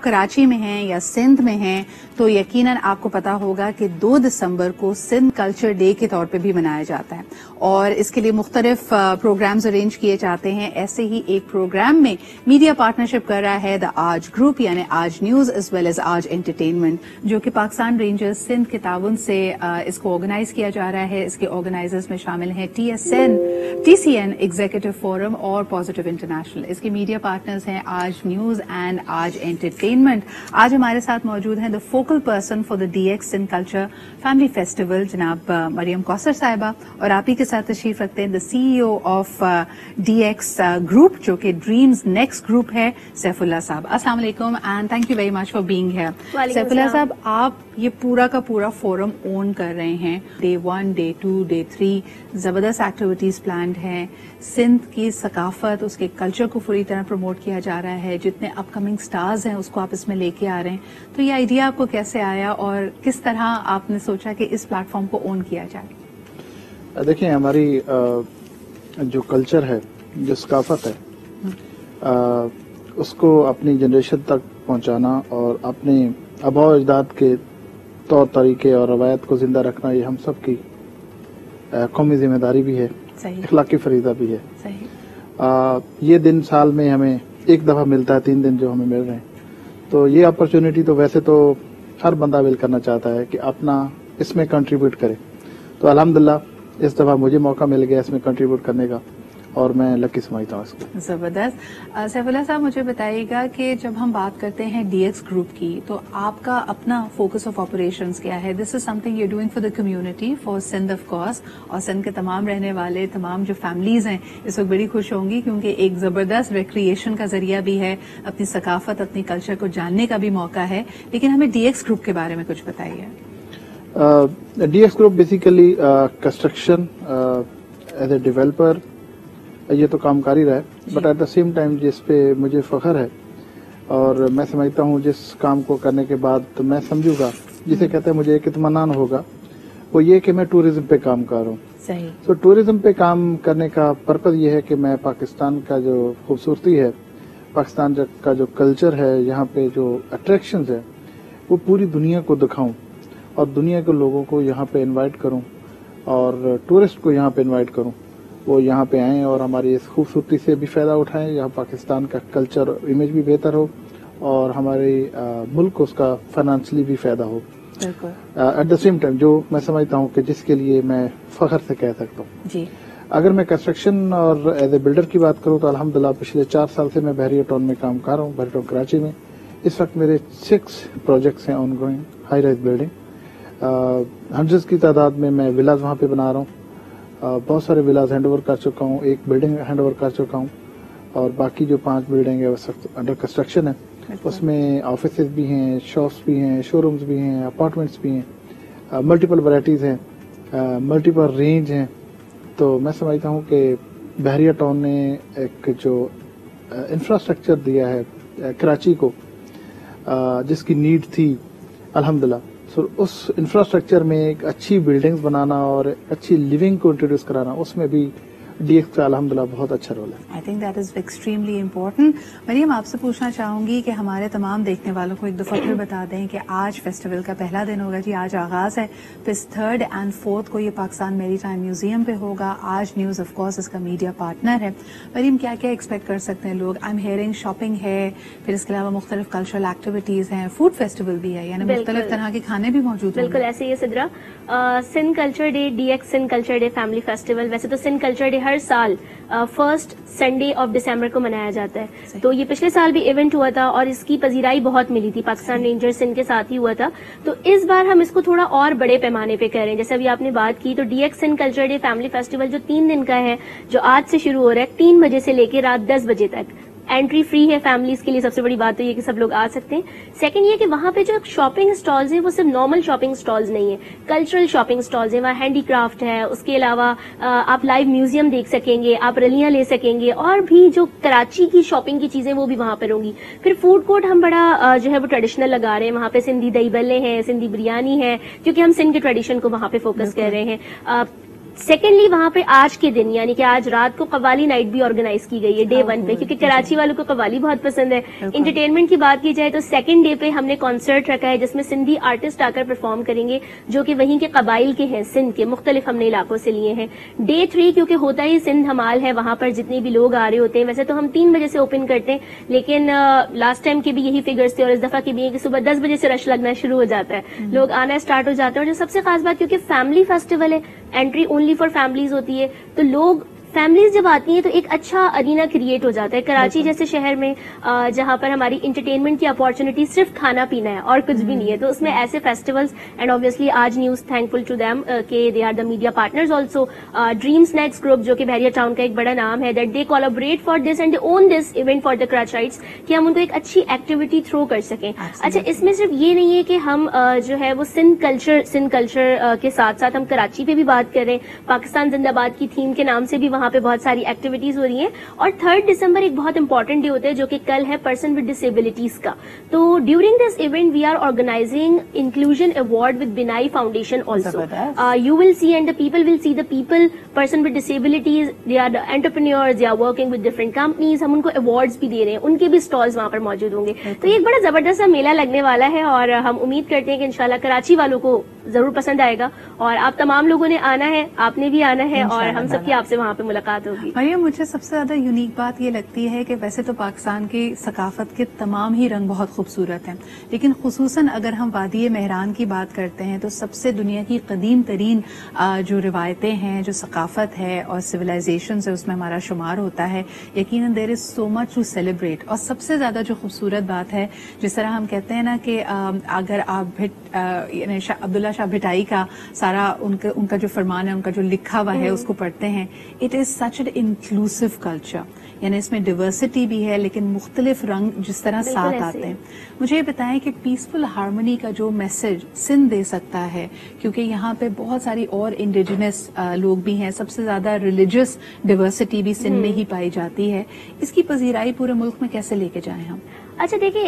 آپ کراچی میں ہیں یا سندھ میں ہیں تو یقیناً آپ کو پتا ہوگا کہ 2 دسمبر کو سندھ کلچر ڈے کے طور پہ بھی منایا جاتا ہے اور اس کے لیے مختلف پروگرامز ارینج کیے جاتے ہیں. ایسے ہی ایک پروگرام میں میڈیا پارٹنرشپ کر رہا ہے دا آج گروپ یعنی آج نیوز ایز ویل ایز آج انٹرٹینمنٹ, جو کہ پاکستان رینجرز سندھ کے تعاون سے اس کو آرگنائز کیا جا رہا ہے. اس کے آرگنائزرز میں شامل ہیں T C N executive forum اور پازیٹیو انٹرنیشنل. اس کے میڈیا پارٹنرز ہیں آج نیوز اینڈ آج انٹرٹینمنٹ. آج ہمارے ساتھ موجود ہیں the focal person for the D X Sindh culture family festival جناب مریم کوثر صاحبہ, اور آپ ہی کے ساتھ تشریف رکھتے ہیں the C E O of D X group جو کہ ڈریمز نیکسٹ گروپ ہے, سیف اللہ صاحب. السلام علیکم and thank you very much for being here. Saif Ullah صاحب, آپ یہ پورا کا پورا فورم اون کر رہے ہیں. ڈے 1, ڈے 2, ڈے 3 زبردست ایکٹیویٹیز پلانڈ ہیں. سندھ کی ثقافت, اس کے کلچر کو پوری طرح پروموٹ کیا جا رہا ہے. جتنے اپ کمنگ سٹارز ہیں اس کو آپ اس میں لے کے آ رہے ہیں. تو یہ آئیڈیا آپ کو کیسے آیا اور کس طرح آپ نے سوچا کہ اس پلیٹ فارم کو اون کیا جائے؟ دیکھیں, ہماری جو کلچر ہے, جو ثقافت ہے, اس کو اپنی جنریشن تک پہنچانا اور اپنے آباء و اجداد کے طور طریقے اور روایت کو زندہ رکھنا یہ ہم سب کی قومی ذمہ داری بھی ہے, اخلاقی فریضہ بھی ہے. یہ دن سال میں ہمیں ایک دفعہ ملتا ہے, 3 دن جو ہمیں مل رہے ہیں. تو یہ اپرچونٹی تو ویسے تو ہر بندہ اویل کرنا چاہتا ہے کہ اپنا اس میں کنٹریبیوٹ کرے. تو الحمدللہ اس دفعہ مجھے موقع مل گیا اس میں کنٹریبیوٹ کرنے کا اور میں لکی سمجھتا ہوں اس کو. زبردست. سیف اللہ صاحب, مجھے بتائیے گا کہ جب ہم بات کرتے ہیں ڈی ایکس گروپ کی تو آپ کا اپنا فوکس آف آپریشنز کیا ہے؟ This is something you doing for the community, for Sindh of course, اور سندھ کے تمام رہنے والے تمام جو فیملیز ہیں اس وقت بڑی خوش ہوں گی کیونکہ ایک زبردست ریکریشن کا ذریعہ بھی ہے, اپنی ثقافت اپنی کلچر کو جاننے کا بھی موقع ہے. لیکن ہمیں ڈی ایکس گروپ کے بارے میں کچھ بتائیے. D X group basically construction as a developer یہ تو کام کر ہی رہا ہے, but at the same time جس پہ مجھے فخر ہے اور میں سمجھتا ہوں جس کام کو کرنے کے بعد میں سمجھوں گا, جسے کہتے ہیں مجھے ایک اطمینان ہوگا, وہ یہ کہ میں ٹورزم پہ کام کر رہا ہوں. صحیح. تو ٹورزم پہ کام کرنے کا پرپز یہ ہے کہ میں پاکستان کا جو خوبصورتی ہے, پاکستان کا جو کلچر ہے, یہاں پہ جو اٹریکشنز ہے وہ پوری دنیا کو دکھاؤں اور دنیا کے لوگوں کو یہاں پہ انوائٹ کروں اور ٹورسٹ کو یہاں پہ انوائٹ کروں, وہ یہاں پہ آئیں اور ہماری اس خوبصورتی سے بھی فائدہ اٹھائیں. یہاں پاکستان کا کلچر امیج بھی بہتر ہو اور ہمارے ملک کو اس کا فائنانشلی بھی فائدہ ہو. ایٹ دا سیم ٹائم جو میں سمجھتا ہوں کہ جس کے لیے میں فخر سے کہہ سکتا ہوں. جی. اگر میں کنسٹرکشن اور ایز اے بلڈر کی بات کروں تو الحمدللہ پچھلے 4 سال سے میں بحریہ ٹاؤن میں کام کر رہا ہوں, بحریہ ٹاؤن کراچی میں. اس وقت میرے 6 پروجیکٹس ہیں on going, high rise building. 100 کی تعداد میں ولاز وہاں پہ بنا رہا ہوں. بہت سارے ولاز ہینڈ اوور کر چکا ہوں, 1 بلڈنگ ہینڈ اوور کر چکا ہوں, اور باقی جو 5 بلڈنگ ہے وہ انڈر کنسٹرکشن ہے. اس میں آفیسز بھی ہیں, شاپس بھی ہیں, شو رومز بھی ہیں, اپارٹمنٹس بھی ہیں, ملٹیپل ورائٹیز ہیں, ملٹیپل رینج ہیں. تو میں سمجھتا ہوں کہ بحریہ ٹاؤن نے ایک جو انفراسٹرکچر دیا ہے کراچی کو, جس کی نیڈ تھی, الحمدللہ اس انفراسٹرکچر میں ایک اچھی بلڈنگز بنانا اور اچھی لیونگ کو انٹروڈیوس کرانا, اس میں بھی ڈی ایکس کا الحمدللہ بہت اچھا رول ہے. I think that is extremely important. Maryam, آپ سے پوچھنا چاہوں گی کہ ہمارے تمام دیکھنے والوں کو ایک دفعہ پھر بتا دیں کہ آج فیسٹیول کا پہلا دن ہوگا. جی, آج آغاز ہے. پھر 3rd and 4th کو یہ پاکستان میری ٹائم میوزیم پہ ہوگا. آج نیوز آف کورس اس کا میڈیا پارٹنر ہے. مریم, کیا کیا ایکسپیکٹ کر سکتے ہیں لوگ؟ آئی ایم ہیئرنگ شاپنگ ہے, پھر اس کے علاوہ مختلف کلچرل ایکٹیویٹیز ہیں, فوڈ فیسٹیول بھی ہے, یعنی مختلف طرح کے کھانے بھی موجود ہیں. بالکل ایسے ہی ہے Sidra. Sindh culture day, D X Sindh culture day family festival. ویسے تو سندھ کلچر ڈے ہر سال 1st سنڈے آف ڈسمبر کو منایا جاتا ہے. تو یہ پچھلے سال بھی ایونٹ ہوا تھا اور اس کی پذیرائی بہت ملی تھی, پاکستان رینجر سندھ کے ساتھ ہی ہوا تھا. تو اس بار ہم اس کو تھوڑا اور بڑے پیمانے پہ کر رہے ہیں. جیسے ابھی آپ نے بات کی, تو D X Sindh culture day family festival جو 3 دن کا ہے, جو آج سے شروع ہو رہا ہے 3 بجے سے لے کے رات 10 بجے تک. اینٹری فری ہے فیملیز کے لیے. سب سے بڑی بات تو یہ کہ سب لوگ آ سکتے ہیں. سیکنڈ یہ کہ وہاں پہ جو شاپنگ سٹالز ہیں وہ صرف نارمل شاپنگ سٹالز نہیں ہیں, کلچرل شاپنگ سٹالز ہیں. وہاں ہینڈی کرافٹ ہے, اس کے علاوہ آپ لائیو میوزیم دیکھ سکیں گے, آپ رلیاں لے سکیں گے, اور بھی جو کراچی کی شاپنگ کی چیزیں وہ بھی وہاں پر ہوں گی. پھر فوڈ کورٹ ہم بڑا جو ہے وہ ٹریڈیشنل لگا رہے ہیں. وہاں پہ سندھی دہی بلے ہیں, سندھی بریانی ہے, کیونکہ ہم سندھ کے ٹریڈیشن کو وہاں پہ فوکس کر رہے ہیں. سیکنڈلی وہاں پہ آج کے دن یعنی کہ آج رات کو قوالی نائٹ بھی آرگنائز کی گئی ہے ڈے 1 پہ, کیونکہ کراچی والوں کو قوالی بہت پسند ہے. انٹرٹینمنٹ کی بات کی جائے تو سیکنڈ ڈے پہ ہم نے کانسرٹ رکھا ہے جس میں سندھی آرٹسٹ آ کر پرفارم کریں گے جو کہ وہیں کے قبائل کے ہیں, سندھ کے مختلف ہم نے علاقوں سے لیے ہیں. ڈے 3 کیونکہ ہوتا ہی سندھ دھمال ہے, وہاں پر جتنے بھی لوگ آ رہے ہوتے ہیں, ویسے تو ہم 3 بجے سے اوپن کرتے ہیں لیکن لاسٹ ٹائم کے بھی یہی فگرز تھے اور اس دفعہ کے بھی کہ صبح 10 بجے سے رش لگنا شروع ہو جاتا ہے, لوگ آنا اسٹارٹ ہو جاتے ہیں. اور جو سب سے خاص بات کیونکہ فیملی فیسٹیول ہے, انٹری اونلی فار فیملیز ہوتی ہے, تو لوگ فیملیز جب آتی ہیں تو ایک اچھا ارینا کریٹ ہو جاتا ہے. کراچی جیسے شہر میں جہاں پر ہماری انٹرٹینمنٹ کی اپارچونیٹی صرف کھانا پینا ہے اور کچھ بھی نہیں ہے, تو اس میں ایسے festivals and obviously Aaj news thankful to them کہ they are the media partners also. Dreams next group جو کہ بحریہ ٹاؤن کا ایک بڑا نام ہے, that they collaborate for this and they own this event for the Karachiites, کہ ہم ان کو ایک اچھی ایکٹیویٹی تھرو کر سکیں. اچھا, اس میں صرف یہ نہیں ہے کہ ہم جو ہے وہ سندھ کلچر کے ساتھ ساتھ ہم کراچی پہ بھی بات کر رہے ہیں. پاکستان زندہ باد کی تھیم کے نام سے بھی وہاں پہ بہت ساری ایکٹیویٹیز ہو رہی ہیں. اور 3 دسمبر ایک بہت امپورٹنٹ ڈے ہوتا ہے جو کہ کل ہے پرسن ود ڈسیبلٹیز کا. تو during this event we are organising inclusion award with Binai foundation also. You will see and the people will see the people person with disabilities, they are entrepreneurs, they are working with different companies. ہم ان کو awards بھی دے رہے ہیں, ان کے بھی stalls وہاں پر موجود ہوں گے. تو یہ ایک بڑا زبردست سا میلہ لگنے والا ہے اور ہم امید کرتے ہیں کہ انشاءاللہ کراچی والوں کو ضرور پسند آئے گا. اور آپ تمام لوگوں نے آنا ہے, آپ نے بھی آنا ہے اور ہم سب کی آپ سے وہاں پہ ملاقات ہوگی. مریم, مجھے سب سے زیادہ یونیک بات یہ لگتی ہے کہ ویسے تو پاکستان کی ثقافت کے تمام ہی رنگ بہت خوبصورت ہیں, لیکن خصوصاً اگر ہم وادی مہران کی بات کرتے ہیں تو سب سے دنیا کی قدیم ترین جو روایتیں ہیں, جو ثقافت ہے اور سویلائزیشنز ہے, اس میں ہمارا شمار ہوتا ہے. یقیناً دیر از سو مچ ٹو سیلیبریٹ. اور سب سے زیادہ جو خوبصورت بات ہے, جس طرح ہم کہتے ہیں نا کہ اگر آپ یعنی عبداللہ شاہ بھٹائی کا سارا ان کا جو فرمان ہے, ان کا جو لکھا ہوا ہے, اس کو پڑھتے ہیں, it is such an inclusive culture. یعنی اس میں ڈیورسٹی بھی ہے لیکن مختلف رنگ جس طرح ساتھ آتے ہیں. مجھے یہ بتائیں کہ پیسفل ہارمونی کا جو میسج سندھ دے سکتا ہے, کیونکہ یہاں پہ بہت ساری اور انڈیجنس لوگ بھی ہیں, سب سے زیادہ ریلیجس ڈیورسٹی بھی سندھ میں ہی پائی جاتی ہے, اس کی پذیرائی پورے ملک میں کیسے لے کے جائیں ہم؟ اچھا دیکھیں,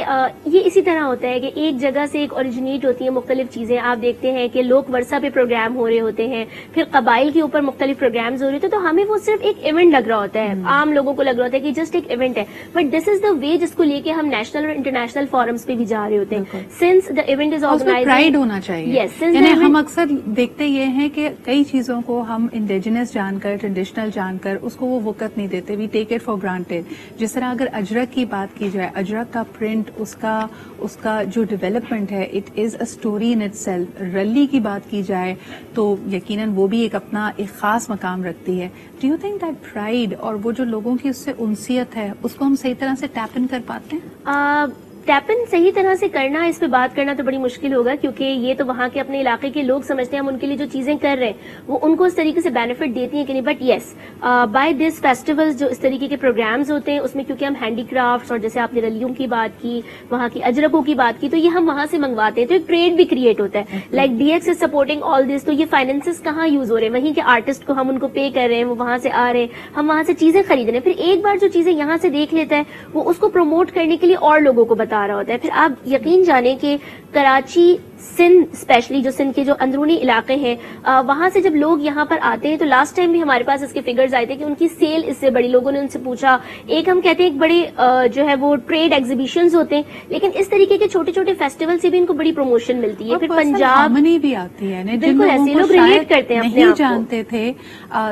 یہ اسی طرح ہوتا ہے کہ ایک جگہ سے ایک اوریجنیٹ ہوتی ہیں مختلف چیزیں. آپ دیکھتے ہیں کہ لوک ورثہ پہ پروگرام ہو رہے ہوتے ہیں, پھر قبائل کے اوپر مختلف پروگرامز ہو رہے ہوتے ہیں, تو ہمیں وہ صرف ایک ایونٹ لگ رہا ہوتا ہے, عام لوگوں کو لگ رہا ہوتا ہے کہ جسٹ ایک ایونٹ ہے, بٹ دس از دا وے جس کو لے کے ہم نیشنل اور انٹرنیشنل فورمز پہ بھی جا رہے ہوتے ہیں. Since the event is organised, pride ہونا چاہیے. یعنی ہم اکثر دیکھتے یہ ہیں کہ کئی چیزوں کو ہم انڈیجنس جان کر, ٹریڈیشنل جان کر اس کو وہ وقت نہیں دیتے, وی ٹیک اٹ فار گرانٹیڈ. جس طرح اگر اجرک کی بات کی جائے, اجرک کا پرنٹ, اس کا جو ڈیولپمنٹ ہے, it is a story in itself. رلی کی بات کی جائے تو یقیناً وہ بھی ایک اپنا ایک خاص مقام رکھتی ہے. Do you think that pride اور وہ جو لوگوں کی اس سے انسیت ہے, اس کو ہم صحیح طرح سے ٹیپ ان کر پاتے ہیں؟ ٹیپ ان صحیح طرح سے کرنا, اس پہ بات کرنا تو بڑی مشکل ہوگا, کیونکہ یہ تو وہاں کے اپنے علاقے کے لوگ سمجھتے ہیں ہم ان کے لیے جو چیزیں کر رہے ہیں وہ ان کو اس طریقے سے بینیفٹ دیتی ہیں کہ نہیں. But yes, by this festivals جو اس طریقے کے پروگرامز ہوتے ہیں, اس میں کیونکہ ہم ہینڈی کرافٹس اور جیسے آپ نے رلیوں کی بات کی, وہاں کی اجرکوں کی بات کی, تو یہ ہم وہاں سے منگواتے ہیں, تو ایک ٹریڈ بھی کریٹ ہوتا ہے. Like D X is supporting all this, تو یہ فائنینسز کہاں یوز ہو رہے ہیں, وہیں کے آرٹسٹ کو ہم ان کو پے کر رہے ہیں, وہ وہاں سے آ رہے ہیں, ہم وہاں سے چیزیں خرید رہے ہیں. پھر ایک بار جو چیزیں یہاں سے دیکھ لیتا ہے وہ اس کو پروموٹ کرنے کے لیے اور لوگوں کو بتا رہا ہوتا ہے. پھر آپ یقین جانے کہ کراچی, سندھ اسپیشلی جو سندھ کے جو اندرونی علاقے ہیں, وہاں سے جب لوگ یہاں پر آتے ہیں, تو لاسٹ ٹائم بھی ہمارے پاس اس کے فگرز آئے تھے کہ ان کی سیل اس سے بڑی, لوگوں نے ان سے پوچھا, ایک ہم کہتے ہیں ایک بڑے جو ہے وہ ٹریڈ ایگزیبیشنز ہوتے ہیں, لیکن اس طریقے کے چھوٹے چھوٹے فیسٹیول سے بھی ان کو بڑی پروموشن ملتی ہے. پھر پنجاب بھی آتی ہے, بالکل ایسے لوگ ریلیٹ کرتے ہیں, نہیں جانتے تھے.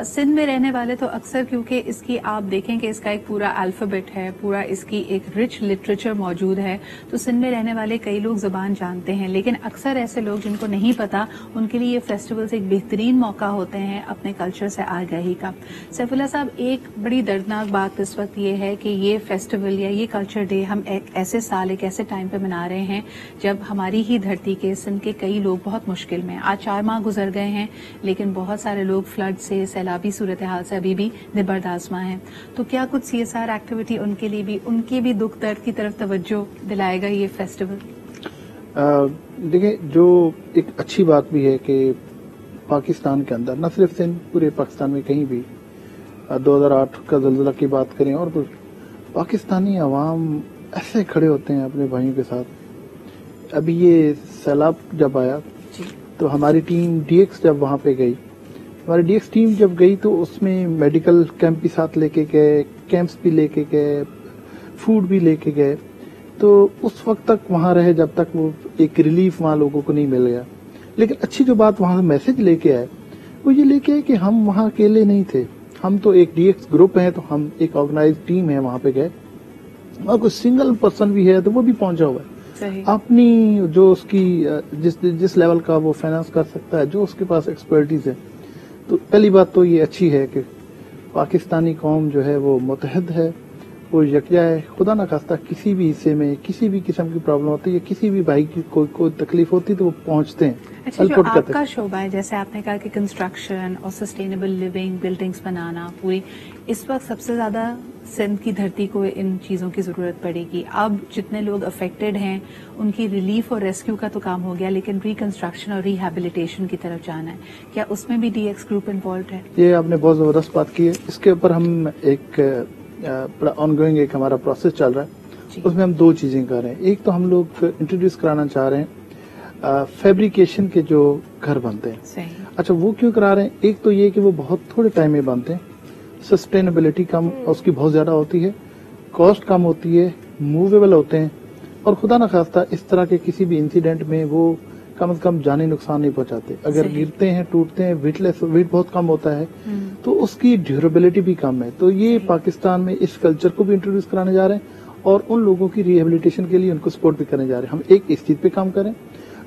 سندھ میں رہنے والے تو اکثر, کیونکہ اس کی آپ دیکھیں کہ اس کا ایک پورا الفابیٹ ہے, پورا اس کی ایک رچ لٹریچر موجود ہے, تو سندھ میں رہنے والے کئی لوگ زبان جانتے ہیں, لیکن اکثر ایسے لوگ جن کو نہیں پتا, ان کے لیے یہ فیسٹیولز ایک بہترین موقع ہوتے ہیں اپنے کلچر سے آگاہی کا. سیف اللہ صاحب, ایک بڑی دردناک بات اس وقت یہ ہے کہ یہ فیسٹیول یا یہ کلچر ڈے ہم ایک ایسے سال, ایک ایسے ٹائم پہ منا رہے ہیں جب ہماری ہی دھرتی کے, سندھ کے کئی لوگ بہت مشکل میں. آج 4 ماہ گزر گئے ہیں, لیکن بہت سارے لوگ فلڈ سے, سیلابی صورتحال سے ابھی بھی نبردآزما ہیں. تو کیا کچھ CSR ایکٹیویٹی ان کے لیے بھی, ان کے بھی دکھ درد کی طرف توجہ دلائے گا یہ فیسٹیول؟ دیکھیں, جو ایک اچھی بات بھی ہے کہ پاکستان کے اندر, نہ صرف سندھ, پورے پاکستان میں کہیں بھی 2008 کا زلزلہ کی بات کریں اور کچھ, پاکستانی عوام ایسے کھڑے ہوتے ہیں اپنے بھائیوں کے ساتھ. ابھی یہ سیلاب جب آیا تو ہماری ٹیم DX جب وہاں پہ گئی ہماری ڈی ایکس ٹیم جب گئی تو اس میں میڈیکل کیمپ بھی ساتھ لے کے گئے, کیمپس بھی لے کے گئے, فوڈ بھی لے کے گئے. تو اس وقت تک وہاں رہے جب تک وہ ایک ریلیف وہاں لوگوں کو نہیں مل گیا. لیکن اچھی جو بات وہاں سے میسج لے کے آئے وہ یہ لے کے آئے کہ ہم وہاں اکیلے نہیں تھے, ہم تو ایک ڈی ایکس گروپ ہیں, تو ہم ایک آرگنائز ٹیم ہے, وہاں پہ گئے. اور کوئی سنگل پرسن بھی ہے تو وہ بھی پہنچا ہوا ہے اپنی جو اس کی جس لیول کا وہ فائنانس کر سکتا ہے, جو اس کے پاس ایکسپرٹیز ہے. تو پہلی بات تو یہ اچھی ہے کہ پاکستانی قوم جو ہے وہ متحد ہے, وہ یکجا ہے. خدا نہ خواستہ کسی بھی حصے میں کسی بھی قسم کی پرابلم ہوتی ہے, کسی بھی بھائی کی کوئی تکلیف ہوتی ہے تو وہ پہنچتے ہیں. اچھا, جو آپ کا شعبہ ہے, جیسے آپ نے کہا کہ کنسٹرکشن اور سسٹینیبل لیونگ, بلڈنگز بنانا پوری, اس وقت سب سے زیادہ سندھ کی دھرتی کو ان چیزوں کی ضرورت پڑے گی. اب جتنے لوگ افیکٹڈ ہیں ان کی ریلیف اور ریسکیو کا تو کام ہو گیا, لیکن ریکنسٹرکشن اور ریہیبلیٹیشن کی طرف جانا ہے. کیا اس میں بھی ڈی ایکس گروپ انوالوڈ ہے؟ یہ آپ نے بہت زبردست بات کی ہے. اس کے اوپر ہم ایک آن گوئنگ ایک ہمارا پروسیس چل رہا ہے. اس میں ہم دو چیزیں کر رہے ہیں. ایک تو ہم لوگ انٹروڈیوس کرانا چاہ رہے ہیں فیبریکیشن کے جو گھر بنتے ہیں. صحیح. اچھا, وہ کیوں کرا رہے ہیں؟ ایک تو یہ کہ وہ بہت تھوڑے ٹائم میں بنتے ہیں, سسٹینیبلٹی کم اس کی بہت زیادہ ہوتی ہے, کاسٹ کم ہوتی ہے, موویبل ہوتے ہیں, اور خدا نہ خواستہ اس طرح کے کسی بھی انسیڈنٹ میں وہ کم از کم جانی نقصان نہیں پہنچاتے. اگر گرتے ہیں, ٹوٹتے ہیں, ویٹ بہت کم ہوتا ہے, تو اس کی ڈیوریبلٹی بھی کم ہے. تو یہ پاکستان میں اس کلچر کو بھی انٹروڈیوس کرانے جا رہے ہیں, اور ان لوگوں کی ریہیبلیٹیشن کے لیے ان کو سپورٹ بھی کرنے جا رہے ہیں. ہم ایک اس چیز پہ کام کریں.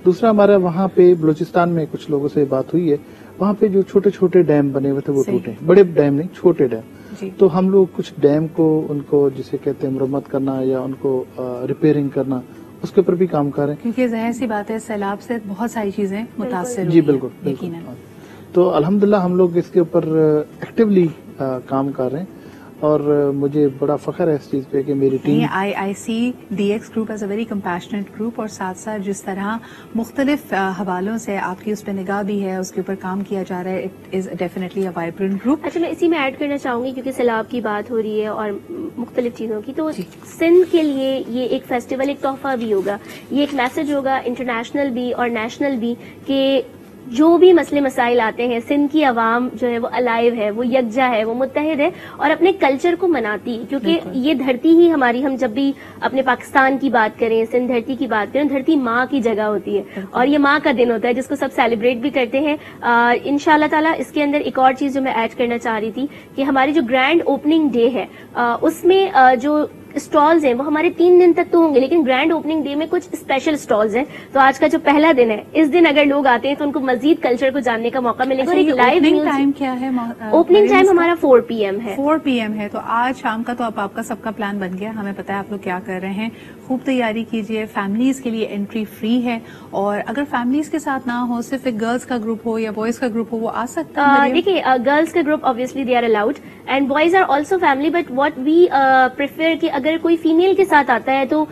دوسرا, ہمارا وہاں پہ بلوچستان میں کچھ لوگوں سے بات ہوئی ہے, وہاں پہ جو چھوٹے چھوٹے ڈیم بنے ہوئے تھے وہ ٹوٹے, بڑے ڈیم نہیں, چھوٹے ڈیم. تو ہم لوگ کچھ ڈیم کو ان کو جسے کہتے ہیں مرمت کرنا یا ان کو ریپیئرنگ کرنا, اس کے اوپر بھی کام کر رہے ہیں. کیونکہ ظاہر سی بات ہے سیلاب سے بہت ساری چیزیں متاثر جی بالکل. تو الحمدللہ ہم لوگ اس کے اوپر ایکٹیولی کام کر رہے ہیں, اور مجھے بڑا فخر ہے اس چیز پہ کہ میری team I see D X group as a very compassionate group, اور ساتھ ساتھ جس طرح مختلف حوالوں سے آپ کی اس پہ نگاہ بھی ہے, اس کے اوپر کام کیا جا رہا ہے, it is definitely a vibrant group. اچھا, میں اسی میں ایڈ کرنا چاہوں گی کیونکہ سیلاب کی بات ہو رہی ہے اور مختلف چیزوں کی, تو سندھ کے لیے یہ ایک فیسٹیول ایک تحفہ بھی ہوگا, یہ ایک میسج ہوگا انٹرنیشنل بھی اور نیشنل بھی کہ جو بھی مسئلے مسائل آتے ہیں, سندھ کی عوام جو ہے وہ الائیو ہے, وہ یکجا ہے, وہ متحد ہے اور اپنے کلچر کو مناتی ہے. کیونکہ یہ دھرتی ہی ہماری, ہم جب بھی اپنے پاکستان کی بات کریں, سندھ دھرتی کی بات کریں, دھرتی ماں کی جگہ ہوتی ہے, اور یہ ماں کا دن ہوتا ہے جس کو سب سیلیبریٹ بھی کرتے ہیں. انشاءاللہ تعالیٰ اس کے اندر ایک اور چیز جو میں ایڈ کرنا چاہ رہی تھی کہ ہماری جو گرینڈ اوپننگ ڈے ہے اس میں جو اسٹالز ہیں وہ ہمارے 3 دن تک تو ہوں گے, لیکن گرینڈ اوپننگ ڈے میں کچھ اسپیشل اسٹالز ہیں. تو آج کا جو پہلا دن ہے, اس دن اگر لوگ آتے ہیں تو ان کو مزید کلچر کو جاننے کا موقع ملے گا. اور ایک لائیو ٹائم کیا ہے؟ اوپننگ ٹائم ہمارا 4 PM ہے. 4 PM ہے. تو آج شام کا تو اب آپ کا سب کا پلان بن گیا, ہمیں پتا ہے آپ لوگ کیا کر رہے ہیں. خوب تیاری کیجیے. فیملیز کے لیے انٹری فری ہے, اور اگر فیملیز کے ساتھ نہ ہو, صرف ایک گرلز کا گروپ ہو یا بوائز کا گروپ ہو, وہ آ سکتا ہے. دیکھیے, گرلز کا group obviously they are allowed and boys are also family, but what we prefer کہ اگر کوئی فیمیل کے ساتھ آتا ہے تو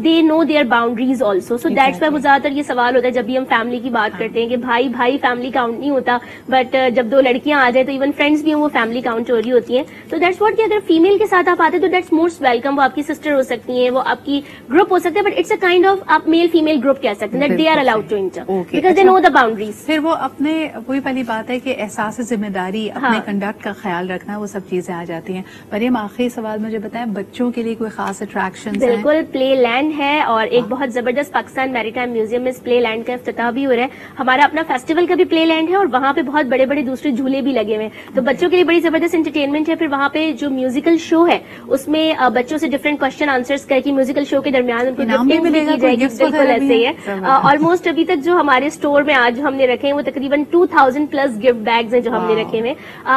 they know their boundaries also, so that's why وہ زیادہ تر یہ سوال ہوتا ہے جب بھی ہم فیملی کی بات کرتے ہیں کہ بھائی فیملی کاؤنٹ نہیں ہوتا, بٹ جب 2 لڑکیاں آ جائیں تو ایون فرینڈس بھی ہوں وہ فیملی کاؤنٹ ہو رہی ہوتی ہیں. تو دیٹس واٹ کہ اگر فیمیل کے ساتھ آپ آتے تو دیٹس موسٹ ویلکم. وہ آپ کی سسٹر ہو سکتی ہیں, وہ آپ کی گروپ ہو سکتا ہے, but it's a kind of آپ میل فیمیل گروپ کہہ سکتے ہیں, they are allowed to enter because they know the boundaries. پھر وہ اپنے, وہی پہلی بات ہے کہ احساس ذمہ داری, اپنے کنڈکٹ کا خیال رکھنا, وہ سب چیزیں آ جاتی ہیں. مریم, آخری سوال مجھے بتائیں, بچوں کے لیے کوئی خاص اٹریکشن؟ بالکل, پلے لینڈ ہے, اور ایک بہت زبردست پاکستان میری ٹائم میوزیم میں اس پلے لینڈ کا افتتاح بھی ہو رہا ہے. ہمارا اپنا فیسٹیول کا بھی پلے لینڈ ہے, اور وہاں پہ بہت بڑے بڑے دوسرے جھولے بھی لگے ہوئے ہیں, تو بچوں کے لیے بڑی زبردست انٹرٹینمنٹ ہے. پھر وہاں پہ جو میوزیکل شو ہے اس میں بچوں سے ڈفرینٹ کوشچن آنسرز کر کے میوزیکل شو کے درمیان ان کو گفٹنگ بھی کی جائے گی. بالکل ایسے ہی ہے. آلموسٹ ابھی تک جو ہمارے اسٹور میں آج ہم نے رکھے ہیں وہ تقریباً 2000+ گفٹ بیگز ہیں جو ہم نے رکھے ہوئے.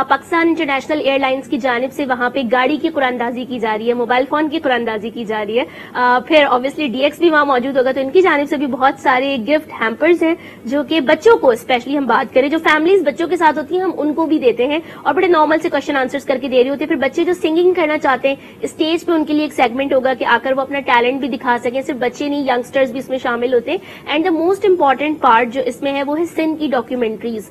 پاکستان انٹرنیشنل ایئر لائنس کی جانب سے وہاں پہ گاڑی کی قرآن اندازی کی جا رہی ہے, موبائل فون کی قرآن اندازی کی جا رہی ہے. پھر obviously ڈی ایکس بھی وہاں موجود ہوگا, تو ان کی جانب سے بھی بہت سارے گفٹ ہیمپرز ہیں جو کہ بچوں کو, اسپیشلی ہم بات کریں جو فیملیز بچوں کے ساتھ ہوتی ہیں, ہم ان کو بھی دیتے ہیں, اور بڑے نارمل سے کوشچن آنسرز کر کے دے رہے ہوتے ہیں. پھر بچے جو سنگنگ کرنا چاہتے ہیں, اسٹیج پہ ان کے لیے ایک سیگمنٹ ہوگا کہ آ کر وہ اپنا ٹیلنٹ بھی دکھا سکیں. صرف بچے نہیں, ینگسٹرز بھی اس میں شامل ہوتے ہیں. And the most important part جو اس میں ہے وہ ہے سندھ کی ڈاکیومنٹریز.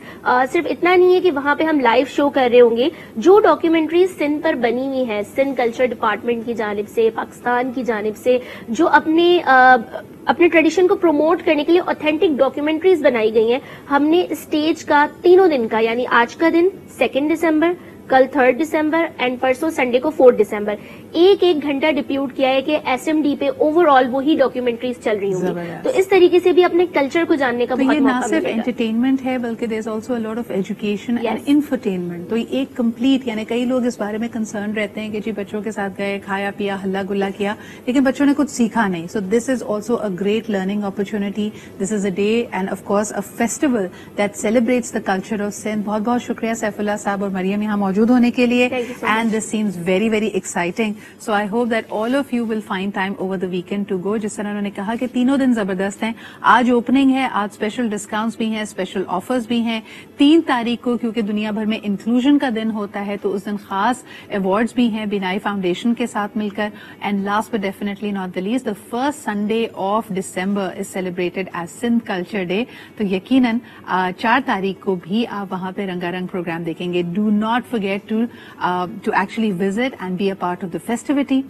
صرف اتنا نہیں ہے کہ وہاں پہ ہم لائیو شو کر رہے ہوں گے, جو ڈاکیومنٹریز سندھ پر بنی ہوئی ہے سندھ کلچر ڈپارٹمنٹ کی جانب جانب سے, پاکستان کی جانب سے, جو اپنے ٹریڈیشن کو پروموٹ کرنے کے لیے اوتھینٹک ڈاکیومنٹریز بنائی گئی ہیں. ہم نے اسٹیج کا تینوں دن کا, یعنی آج کا دن 2 دسمبر, کل 3 دسمبر اینڈ پرسوں سنڈے کو 4 دسمبر, ایک گھنٹہ ڈپیوٹ کیا ہے کہ ایس ایم ڈی پہ اوور آل وہی ڈاکیومنٹریز چل رہی ہوں گی. تو اس طریقے سے بھی اپنے کلچر کو جاننے کا بہت موقع ملے گا. یہ نہ صرف انٹرٹینمنٹ ہے بلکہ there is also a lot of education and infotainment. تو ایک کمپلیٹ, یعنی کئی لوگ اس بارے میں کنسرن رہتے ہیں کہ جی بچوں کے ساتھ گئے, کھایا پیا, ہلا گلا کیا, لیکن بچوں نے کچھ سیکھا نہیں. So this is also a great learning opportunity. This is a day and of course a festival that celebrates the culture of Sindh. بہت بہت شکریہ سیف اللہ صاحب اور مریم یہاں موجود ہونے کے لیے. And this seems very, very exciting. So I hope that all of you will find time over the weekend to go. جس طرح انہوں نے کہا کہ تینوں دن زبردست ہیں. آج اوپننگ ہے, آج اسپیشل ڈسکاؤنٹس بھی ہیں, اسپیشل آفرز بھی ہیں. 3 تاریخ کو کیونکہ دنیا بھر میں انکلوژن کا دن ہوتا ہے تو اس دن خاص ایوارڈز بھی ہیں بینائی فاؤنڈیشن کے ساتھ مل کر. And last but definitely not the least, the first Sunday of December is celebrated as Sindh Culture Day. تو یقیناً 4 تاریخ کو بھی آپ وہاں پہ رنگا رنگ پروگرام دیکھیں گے. Do not forget to actually visit and be a part of the festivity.